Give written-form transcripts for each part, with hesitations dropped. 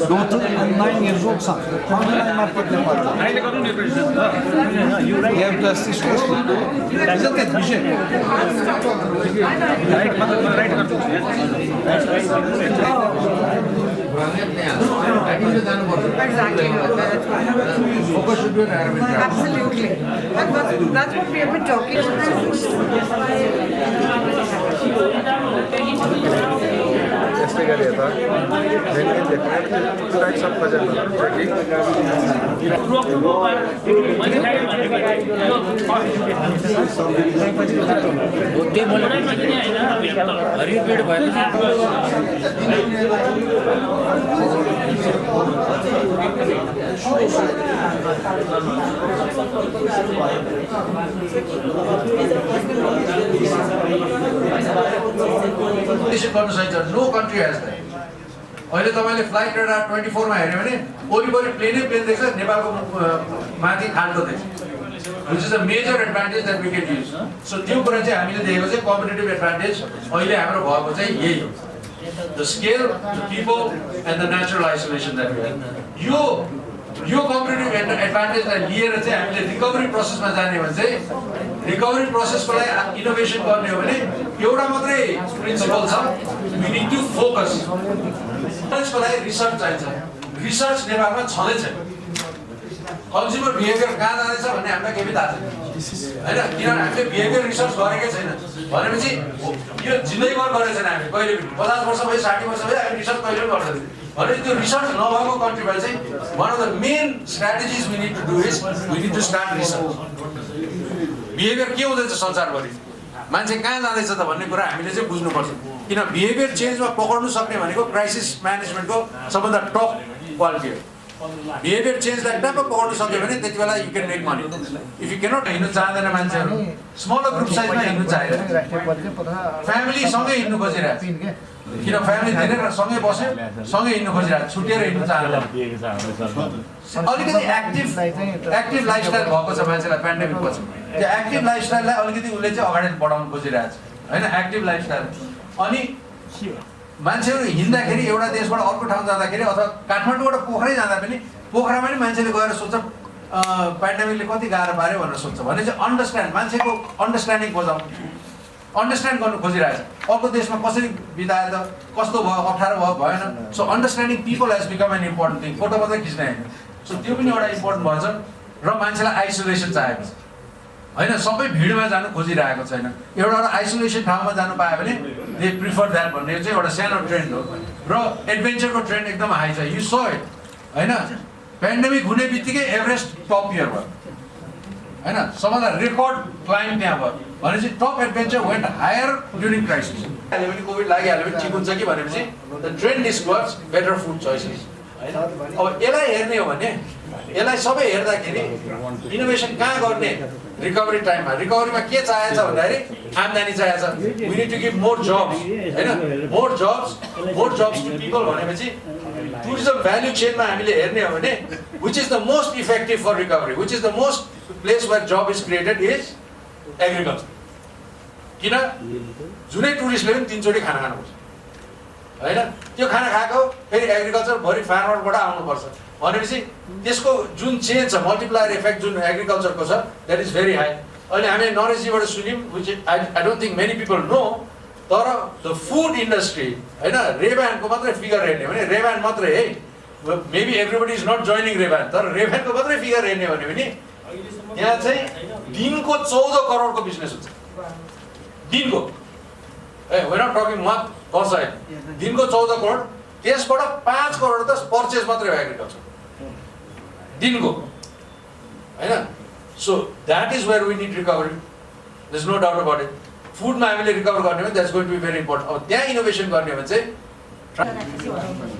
daughter and 9 years old son. Online market you have to assist us. Isn't it, Vijay? Exactly. Focus should be on Arabic. Absolutely. That's what we have been talking about. यस्तै गरी यता भेन्डी देख्ने types of बजेटहरू trekking गर्न सकिन्छ no country has that अहिले तपाईले फ्लाइट रेडार 24 मा हेर्यो भने वरिपरि प्लेनै प्लेन देख्छ नेपालको माथि खाल्डो देख्छ which is a major advantage that we can use so त्यो कुरा चाहिँ हामीले देखेको चाहिँ कम्पिटिटिभ एडभान्टेज अहिले हाम्रो भएको चाहिँ यही हो the scale the people and the natural isolation that we have यो कम्पिटिटिभ एडभान्टेजलाई लिएर चाहिँ हामीले रिकभरी प्रोसेसमा जाने भने चाहिँ रिकभरी प्रोसेसको लागि इनोभेसन गर्ने हो भने एउटा मात्रै प्रिन्सिपल छ वी नीड टु फोकस त्यसको लागि रिसर्च चाहिन्छ रिसर्च नेपालमा छँदै छैन कन्ज्युमर बिहेभियर कहाँ जाँदैछ भन्ने हामीलाई केही थाहा छैन हैन किनभने हामीले बिहेभियर रिसर्च गरेकै छैन भनेपछि यो जिन्दगीभर गरेको छैन हामी कहिले पनि 50 वर्ष भयो 60 वर्ष भयो हामी रिसर्च कहिले पनि गर्दैनौँ भनेपछि त्यो रिसर्च नभएको कन्ट्रीमा चाहिँ one of the main strategies we need to do is we need to start research behaviour के हुँदैछ संसारभरि मान्छे कहाँ जाँदैछ त भन्ने कुरा हामीले चाहिँ बुझ्नुपर्छ किन बिहेभियर चेन्जमा पक्र्नु सक्ने भनेको क्राइसिस म्यानेजमेन्टको सबभन्दा टप क्वालिटी हो बिहेभियर चेन्जलाई टप्प पक्र्नु सक्यो भने त्यति बेला you can make money if you cannot हिँड्नु चाहँदैन मान्छेहरू स्मलर ग्रुप साइजमा हिँड्नु चाहियो फ्यामिली सँगै हिँड्नु खोजिरहेको किन फ्यामिली धेरै सँगै बस्यो सँगै हिँड्नु खोजिरहेको छुटेर हिँड्नु चाहँदैन अलिकति एक्टिभ लाइफस्टाइल भएको छ मान्छेलाई पेन्डेमिक पछि त्यो एक्टिभ लाइफस्टाइललाई अलिकति उसले चाहिँ अगाडि बढाउनु खोजिरहेको छ होइन एक्टिभ लाइफस्टाइल अनि मान्छेहरू हिँड्दाखेरि एउटा देशबाट अर्को ठाउँ जाँदाखेरि अथवा काठमाडौँबाट पोखरै जाँदा पनि पोखरामा पनि मान्छेले गएर सोध्छ पेन्डेमिकले कति गाह्रो पार्यो भनेर सोध्छ भने चाहिँ अन्डरस्ट्यान्ड मान्छेको अन्डरस्ट्यान्डिङ खोजाउँ अन्डरस्ट्यान्ड गर्नु खोजिरहेछ अर्को देशमा कसरी बितायो त कस्तो भयो अप्ठ्यारो भयो भएन so understanding people has become an important thing photo मात्रै खिच्ने होइन सो त्यो पनि एउटा इम्पोर्टेन्ट भन्छ र मान्छेलाई आइसोलेसन चाहेको छ होइन सबै भिडमा जानु खोजिरहेको छैन एउटा आइसोलेसन ठाउँमा जानु पायो भने दे प्रिफर द्याट भन्ने चाहिँ एउटा सानो ट्रेन्ड हो र एडभेन्चरको ट्रेन्ड एकदम हाई छ यु सो इट होइन पेन्डेमिक हुने बित्तिकै एभरेस्ट टप इयर भयो होइन सबभन्दा रेकर्ड क्लाइम त्यहाँ भयो भनेपछि top adventure went higher during crisis अहिले पनि कोभिड लागिहाल्यो भने ठिक हुन्छ कि भनेपछि the trend is towards better food choices होइन अब यसलाई हेर्ने हो भने यसलाई सबै हेर्दाखेरि इनोभेसन कहाँ गर्ने रिकभरी टाइममा रिकभरीमा के चाहिएको छ भन्दाखेरि आम्दानी चाहिएको छ we need to give more jobs होइन मोर जब्स टु पिपल भनेपछि टुरिज्म भ्याल्यु चेनमा हामीले हेर्ने हो भने which is the most effective for recovery which is the most place where job is created is agriculture किन जुनै टुरिस्टले पनि 3 चोटि खाना खानुपर्छ होइन त्यो खाना खाएको फेरि एग्रिकल्चर भरि फार्मरबाट आउनुपर्छ भनेपछि त्यसको जुन चेन्ज छ मल्टिप्लायर इफेक्ट जुन एग्रिकल्चरको छ द्याट इज भेरी हाई अहिले हामीले नरेशजीबाट सुन्यौँ which I don't think many people know तर द फुड इन्डस्ट्री होइन रेब्यानको मात्रै फिगर हेर्ने भने रेब्यान मात्रै है maybe everybody is not joining revenue तर रेब्यानको मात्रै फिगर हेर्ने भने पनि यहाँ चाहिँ दिनको 14 करोडको बिजनेस हुन्छ दिनको ए वेयर नट टकिङ मन्थ वर्ष होइन दिनको 14 करोड त्यसबाट 5 करोड त पर्चेज मात्रै हो एग्रिकल्चर दिनको होइन so that is where we need recovery there is no doubt about it फुडमा हामीले रिकभर गर्ने भने that's going to be very important अब त्यहाँ इनोभेसन गर्ने भने चाहिँ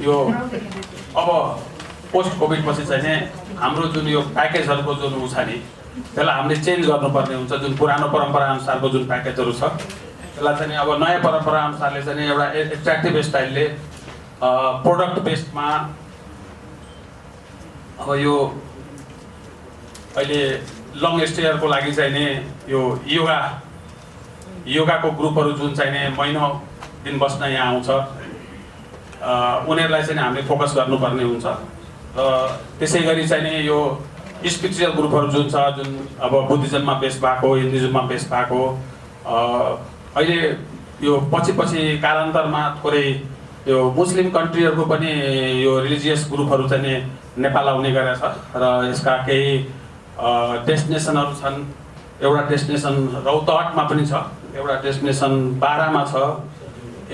यो अब पोस्ट कोभिड पछि चाहिँ नि हाम्रो जुन यो प्याकेजहरूको जुन उ छ नि त्यसलाई हामीले चेन्ज गर्नुपर्ने हुन्छ जुन पुरानो परम्परा अनुसारको जुन प्याकेजहरू छ त्यसलाई चाहिँ अब नयाँ परम्परा अनुसारले चाहिँ एउटा एट्र्याक्टिभ स्टाइलले प्रोडक्ट बेस्डमा अब यो अहिले लङ स्टेयरको लागि चाहिँ नि यो योगाको ग्रुपहरू जुन चाहिँ नि महिनौ दिन बस्न यहाँ आउँछ उनीहरूलाई चाहिँ हामीले फोकस गर्नुपर्ने हुन्छ र त्यसै गरी चाहिँ नि यो स्पिरिचुअल ग्रुपहरू जुन छ जुन अब बुद्धिज्ममा बेस भएको हिन्दुज्ममा बेस भएको अहिले यो पछि कालान्तरमा थोरै यो मुस्लिम कन्ट्रीहरूको पनि यो रिलिजियस ग्रुपहरू चाहिँ नि नेपाल आउने गरेछ र यसका केही डेस्टिनेसनहरू छन्। एउटा डेस्टिनेसन रौतहटमा पनि छ, एउटा डेस्टिनेसन बारामा छ,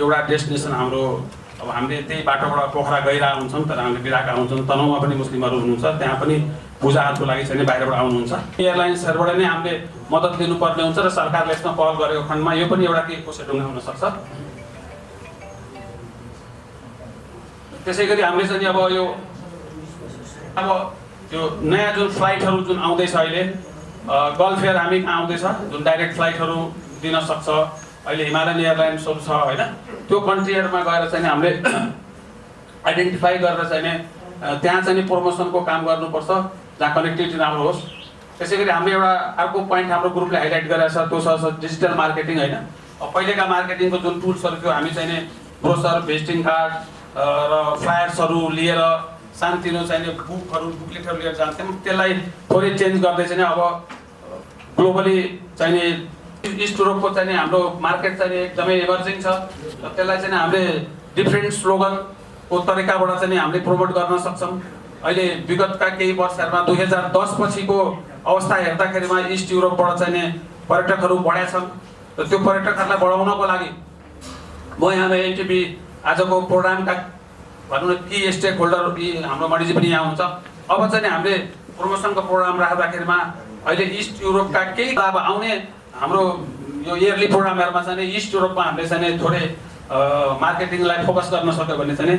एउटा डेस्टिनेसन हाम्रो अब हामीले त्यही बाटोबाट पोखरा गइरहेको हुन्छौँ तर हामीले बिराएका हुन्छौँ। तनहुँमा पनि मुस्लिमहरू हुनुहुन्छ, त्यहाँ पनि पूजाहरूको लागि चाहिँ बाहिरबाट आउनुहुन्छ। एयरलाइन्सहरूबाट नै हामीले मद्दत लिनुपर्ने हुन्छ र सरकारले यसमा पहल गरेको खण्डमा यो पनि एउटा केही कोसेढुङ्गा हुनसक्छ। त्यसै गरी हामीले चाहिँ अब यो नयाँ जुन फ्लाइटहरू जुन आउँदैछ अहिले गल्फ एयर हामी आउँदैछ जुन डाइरेक्ट फ्लाइटहरू दिन सक्छ। अहिले हिमालयन एयरलाइन्सहरू छ होइन, त्यो कन्ट्रीहरूमा गएर चाहिँ हामीले आइडेन्टिफाई गरेर चाहिँ त्यहाँ चाहिँ प्रमोसनको काम गर्नुपर्छ जहाँ कनेक्टिभिटी राम्रो होस्। त्यसै गरी हामीले एउटा अर्को पोइन्ट हाम्रो ग्रुपले हाइलाइट गरेको छ, त्यो छ डिजिटल मार्केटिङ होइन। पहिलेका मार्केटिङको जुन टुल्सहरू थियो हामी चाहिँ ब्रोसर, भिजिटिङ कार्ड र फ्लायर्सहरू लिएर सानोतिनो चाहिने बुकलेटहरू लिएर जान्थ्यौँ। त्यसलाई थोरै चेन्ज गर्दै चाहिँ अब ग्लोबली चाहिने इस्ट युरोपको चाहिँ हाम्रो मार्केट चाहिँ एकदमै इमर्जिङ छ र त्यसलाई चाहिँ हामीले डिफ्रेन्ट स्लोगनको तरिकाबाट चाहिँ हामीले प्रमोट गर्न सक्छौँ। अहिले विगतका केही वर्षहरूमा 2010 पछिको अवस्था हेर्दाखेरिमा इस्ट युरोपबाट चाहिँ पर्यटकहरू बढेका छन् र त्यो पर्यटकहरूलाई बढाउनको लागि म यहाँ एनटिभी आजको प्रोग्रामका भनौँ न कि स्टेक होल्डर हाम्रो मणिजी पनि यहाँ हुन्छ। अब चाहिँ हामीले प्रमोसनको प्रोग्राम राख्दाखेरिमा अहिले इस्ट युरोपका केही अब आउने हाम्रो यो इयरली प्रोग्रामहरूमा चाहिँ इस्ट युरोपमा हामीले चाहिँ थोरै मार्केटिङलाई फोकस गर्न सक्यो भने चाहिँ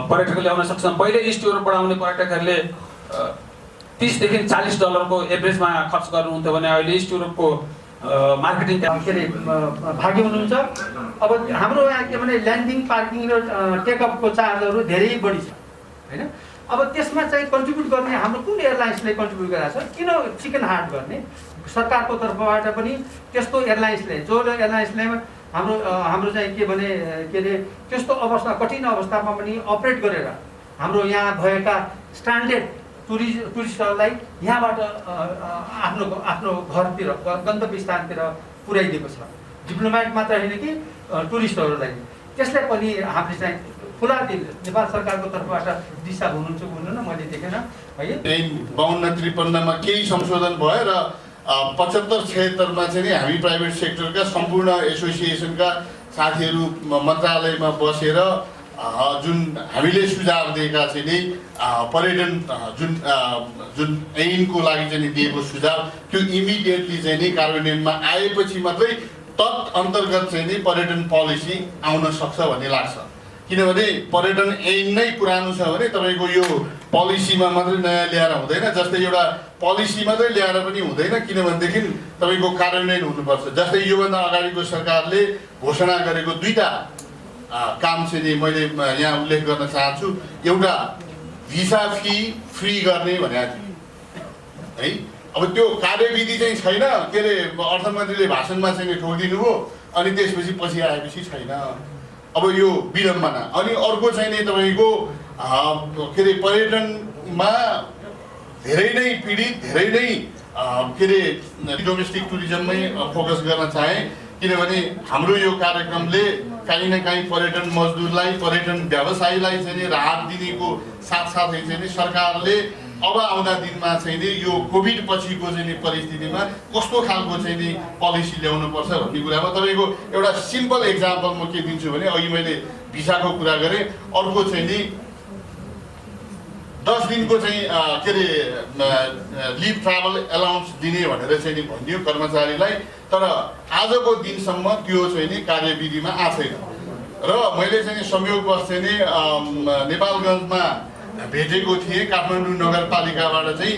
पर्यटकले आउन सक्छन्। पहिले इस्ट युरोपबाट आउने पर्यटकहरूले $30 देखि $40 एभरेजमा खर्च गर्नुहुन्थ्यो भने अहिले इस्ट युरोपको मार्केटिङ के अरे भाग्य हुनुहुन्छ। अब हाम्रो यहाँ के भने ल्यान्डिङ, पार्किङ र टेकअपको चार्जहरू धेरै बढी छ होइन। अब त्यसमा चाहिँ कन्ट्रिब्युट गर्ने हाम्रो कुन एयरलाइन्सले कन्ट्रिब्युट गरेको छ, किन चिकन हार्ट गर्ने? सरकारको तर्फबाट पनि त्यस्तो एयरलाइन्सले जो एयरलाइन्सले हाम्रो चाहिँ के भने के अरे त्यस्तो अवस्था कठिन अवस्थामा पनि अपरेट गरेर हाम्रो यहाँ भएका स्ट्यान्डर्ड टुरिस्टहरूलाई यहाँबाट आफ्नो घरतिर गन्तव्य स्थानतिर पुर्याइदिएको छ। डिप्लोमेट मात्र होइन कि टुरिस्टहरूलाई। त्यसलाई पनि हामीले चाहिँ खुला दिल नेपाल सरकारको तर्फबाट दिशा हुनुहुन्छ भन्नु न, मैले देखेन है। 52-53 मा केही संशोधन भयो र 75-76 मा चाहिँ हामी प्राइभेट सेक्टरका सम्पूर्ण एसोसिएसनका साथीहरू मन्त्रालयमा बसेर जुन हामीले सुझाव दिएका चाहिँ नि पर्यटन जुन ऐनको लागि चाहिँ दिएको सुझाव त्यो इमिडिएटली चाहिँ नि कार्यान्वयनमा आएपछि मात्रै तत् अन्तर्गत चाहिँ नि पर्यटन पोलिसी आउन सक्छ भन्ने लाग्छ। किनभने पर्यटन ऐन नै पुरानो छ भने तपाईँको यो पोलिसीमा मात्रै नयाँ ल्याएर हुँदैन। जस्तै एउटा पोलिसी मात्रै ल्याएर पनि हुँदैन, किनभनेदेखि तपाईँको कार्यान्वयन हुनुपर्छ। जस्तै योभन्दा अगाडिको सरकारले घोषणा गरेको 2टा काम चाहिँ नि मैले यहाँ उल्लेख गर्न चाहन्छु। एउटा भिसा फी फ्री गर्ने भनेको थियो है। अब त्यो कार्यविधि चाहिँ छैन, के अरे अर्थमन्त्रीले भाषणमा चाहिँ ठोकिदिनु हो अनि त्यसपछि पछि आएपछि छैन। अब यो विडम्बना। अनि अर्को चाहिँ नि तपाईँको के अरे पर्यटनमा धेरै नै पीडित, धेरै नै के अरे डोमेस्टिक टुरिज्ममै फोकस गर्न चाहे। किनभने हाम्रो यो कार्यक्रमले काहीँ न काहीँ पर्यटन मजदुरलाई, पर्यटन व्यवसायीलाई चाहिँ राहत दिनेको साथसाथै चाहिँ सरकारले अब आउँदा दिनमा चाहिँ नि यो कोभिड पछिको चाहिँ परिस्थितिमा कस्तो खालको चाहिँ नि पोलिसी ल्याउनुपर्छ भन्ने कुरामा तपाईँको एउटा सिम्पल एक्जाम्पल म के दिन्छु भने अघि मैले भिसाको कुरा गरेँ। अर्को चाहिँ नि 10 दिनको चाहिँ के अरे लिभ ट्राभल एलाउन्स दिने भनेर चाहिँ नि भनियो कर्मचारीलाई, तर आजको दिनसम्म त्यो चाहिँ नि कार्यविधिमा आएन। र मैले चाहिँ संयोगवश चाहिँ नि नेपालगञ्जमा भेटेको थिएँ। काठमाडौँ नगरपालिकाबाट चाहिँ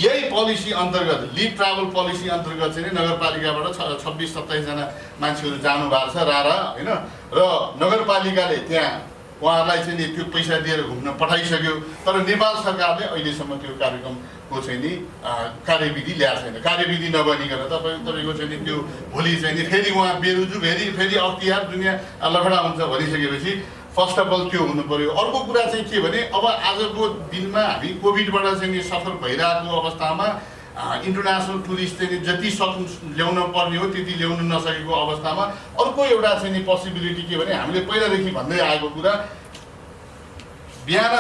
यही पोलिसी अन्तर्गत लिभ ट्राभल पोलिसी अन्तर्गत चाहिँ नगरपालिकाबाट 26-27 जना मान्छेहरू जानु भएको छ रारा होइन। र नगरपालिकाले त्यहाँ उहाँहरूलाई चाहिँ त्यो पैसा दिएर घुम्न पठाइसक्यो, तर नेपाल सरकारले अहिलेसम्म त्यो कार्यक्रमको चाहिँ नि कार्यविधि ल्याएको छैन। कार्यविधि नबनिकन तपाईँको चाहिँ त्यो भोलि चाहिँ नि फेरि उहाँ बेरुजु फेरि अख्तियार दुनियाँ लफडा हुन्छ भनिसकेपछि फर्स्ट अफ अल त्यो हुनु पर्यो। अर्को कुरा चाहिँ के भने अब आजको दिनमा हामी कोभिडबाट चाहिँ नि सफर भइरहेको अवस्थामा इन्टरनेसनल टुरिस्ट चाहिँ जति ल्याउन पर्ने हो त्यति ल्याउन नसकेको अवस्थामा अर्को एउटा चाहिँ नि पोसिबिलिटी के भने हामीले पहिलादेखि भन्दै आएको कुरा बिहान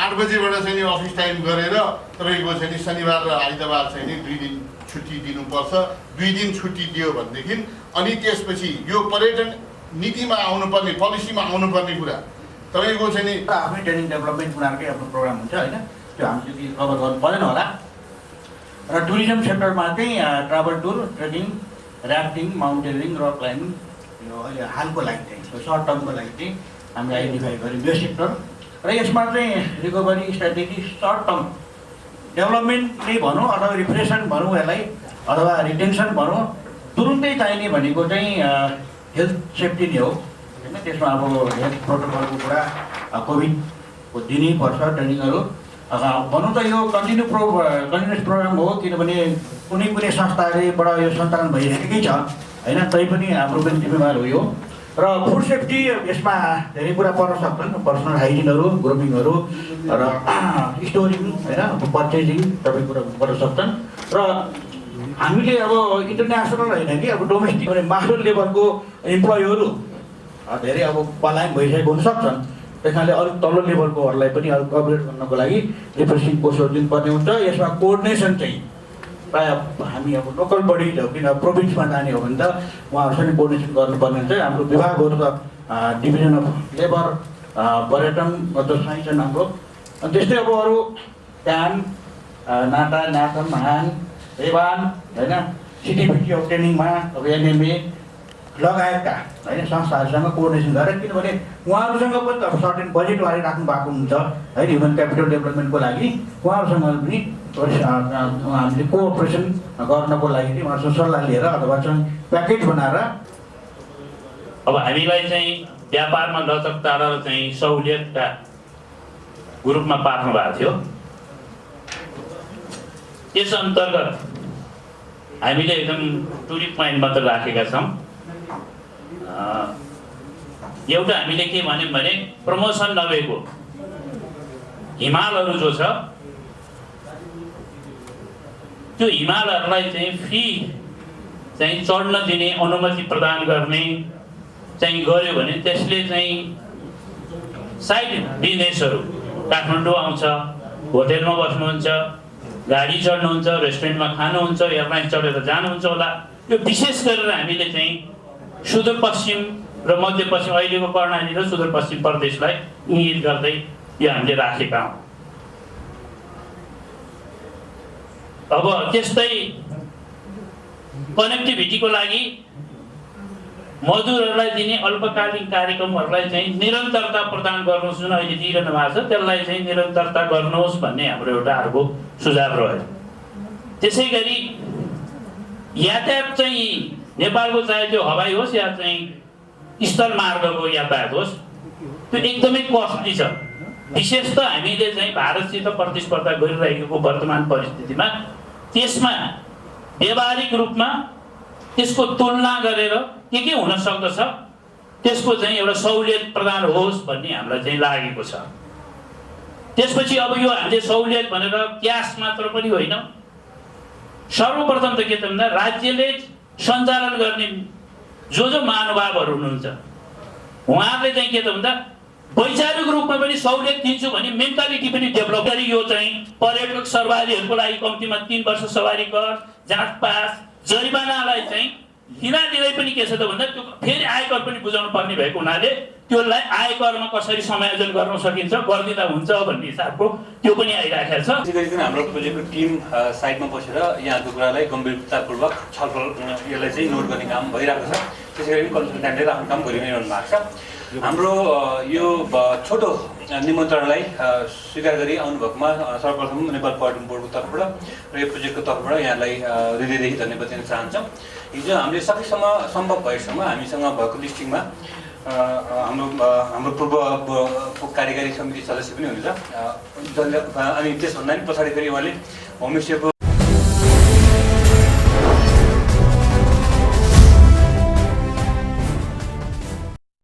8 बजेबाट चाहिँ नि अफिस टाइम गरेर तपाईँको चाहिँ नि शनिबार र आइतबार चाहिँ नि 2 दिन छुट्टी दिनुपर्छ। 2 दिन छुट्टी दियो भनेदेखि अनि त्यसपछि यो पर्यटन नीतिमा आउनुपर्ने पोलिसीमा आउनुपर्ने कुरा तपाईँको चाहिँ नि आफ्नै ट्रेनिङ डेभलपमेन्ट उनीहरूकै आफ्नो प्रोग्राम हुन्छ होइन, त्यो हामीले त्यति कभर गर्नु परेन होला। र टुरिज्म सेक्टरमा चाहिँ travel tour, trekking, rafting, mountaineering, rock climbing यो अहिले हालको लागि चाहिँ सर्ट टर्मको लागि चाहिँ हामीले आइडेन्टिफाई गर्यौँ यो सेक्टर। र यसमा चाहिँ recovery strategy short term development नै भनौँ अथवा रिफ्रेसन भनौँ यसलाई अथवा रिटेन्सन भनौँ, तुरुन्तै चाहिने भनेको चाहिँ हेल्थ सेफ्टी नै हो होइन। त्यसमा अब हेल्थ प्रोटोकलको कुरा कोभिडको दिनै पर्छ ट्रेनिङहरू भनौँ त यो कन्टिन्युस प्रोग्राम हो, किनभने कुनै कुनै संस्थाहरूबाट यो सञ्चालन भइरहेकै छ होइन, तैपनि हाम्रो पनि जिम्मेवार हो यो। र फुड सेफ्टी यसमा धेरै कुरा पर्न सक्छन्, पर्सनल हाइजिनहरू, ग्रुमिङहरू र स्टोरिङ होइन, पर्चेजिङ सबै कुरा गर्न सक्छन्। र हामीले अब इन्टरनेसनल होइन कि अब डोमेस्टिक भने मास्टर लेभलको इम्प्लोइहरू धेरै अब पलायन भइसकेको हुन सक्छन्, त्यस कारणले अलिक तल्लो लेभलकोहरूलाई पनि अलिक कभरेज गर्नको लागि रिफ्रेसिङ कोर्सहरू दिनुपर्ने हुन्छ। यसमा कोअर्डिनेसन चाहिँ प्रायः हामी अब लोकल बडी किन प्रोभिन्समा जाने हो भने त उहाँहरूसँग कोअर्डिनेसन गर्नुपर्ने हुन्छ। हाम्रो विभागहरू त डिभिजन अफ लेबर, पर्यटन जसमा छन् हाम्रो। अनि त्यस्तै अब अरू क्यान, नाटा, नाथम, हान, रेवान होइन, सिटिभिटी अफ ट्रेनिङमा अब एनएमए लगायतका होइन संस्थाहरूसँग कोअर्डिनेसन गरेर, किनभने उहाँहरूसँग पनि त अब सर्टेन बजेटवारे राख्नु भएको हुन्छ है ह्युमन क्यापिटल डेभलपमेन्टको लागि। उहाँहरूसँग पनि हामीले कोअपरेसन गर्नको लागि चाहिँ उहाँहरूसँग सल्लाह लिएर अथवा चाहिँ प्याकेज बनाएर अब हामीलाई चाहिँ व्यापारमा लचकता र चाहिँ सहुलियतका ग्रुपमा पार्नु भएको थियो। यस अन्तर्गत हामीले एकदम टुरिस्ट पोइन्ट मात्र राखेका छौँ। एउटा हामीले के भन्यौँ भने प्रमोसन नभएको हिमालहरू जो छ त्यो हिमालहरूलाई चाहिँ फ्री चाहिँ चढ्न दिने अनुमति प्रदान गर्ने चाहिँ गर्यो भने त्यसले चाहिँ साइड बिजनेसहरू काठमाडौँ आउँछ, होटेलमा बस्नुहुन्छ, गाडी चढ्नुहुन्छ, रेस्टुरेन्टमा खानुहुन्छ, एयरलाइन चढेर जानुहुन्छ होला। यो विशेष गरेर हामीले चाहिँ सुदूरपश्चिम र मध्यपश्चिम अहिलेको कर्णाली र सुदूरपश्चिम प्रदेशलाई इङ्गित गर्दै यो हामीले राखेका हौँ। अब त्यस्तै कनेक्टिभिटीको लागि मजदुरहरूलाई दिने अल्पकालीन कार्यक्रमहरूलाई चाहिँ निरन्तरता प्रदान गर्नुहोस्, जुन अहिले दिइरहनु भएको छ त्यसलाई चाहिँ निरन्तरता गर्नुहोस् भन्ने हाम्रो एउटा अर्को सुझाव रह्यो। त्यसै गरी यातायात चाहिँ नेपालको चाहे त्यो हवाई होस् या चाहिँ स्थल मार्गको यातायात होस् त्यो एकदमै कस्टली छ। विशेष त हामीले चाहिँ भारतसित प्रतिस्पर्धा गरिरहेको वर्तमान परिस्थितिमा त्यसमा व्यावहारिक रूपमा त्यसको तुलना गरेर के हुन सक्दछ त्यसको चाहिँ एउटा सहुलियत प्रदान होस् भन्ने हामीलाई चाहिँ लागेको छ। त्यसपछि अब यो हामीले सहुलियत भनेर क्यास मात्र पनि होइन, सर्वप्रथम त के त भन्दा राज्यले सञ्चालन गर्ने जो महानुभावहरू हुनुहुन्छ उहाँहरूले चाहिँ के त भन्दा वैचारिक रूपमा पनि सहुलियत दिन्छु भने मेन्टालिटी पनि डेभलप गरी यो चाहिँ पर्यटक सवारीहरूको लागि कम्तीमा 3 वर्ष सवारी कर, जाँच पास, जरिमानालाई चाहिँ तिनीहरूले पनि के छ त भन्दा त्यो फेरि आयकर पनि बुझाउनु पर्ने भएको हुनाले त्यसलाई आयकरमा कसरी समायोजन गर्न सकिन्छ, गरिदिँदा हुन्छ भन्ने हिसाबको त्यो पनि आइराखेको छ। त्यसै गरिकन हाम्रो प्रोजेक्टको टिम साइडमा बसेर यहाँको कुरालाई गम्भीरतापूर्वक छलफल यसलाई चाहिँ नोट गर्ने काम भइरहेको छ। त्यसै गरी कन्सल्टेन्टले आफ्नो काम गरिरहनु भएको छ। हाम्रो यो छोटो निमन्त्रणलाई स्वीकार गरी आउनुभएकोमा सर्वप्रथम नेपाल पर्यटन बोर्डको तर्फबाट र यो प्रोजेक्टको तर्फबाट यहाँलाई हृदयदेखि धन्यवाद दिन चाहन्छौँ। हिजो हामीले सकेसम्म सम्भव भएसम्म हामीसँग भएको लिस्टिङमा हाम्रो पूर्व कार्यकारी समिति सदस्य पनि हुनुहुन्छ अनि त्यसभन्दा पनि पछाडि फेरि उहाँले होमस्टेको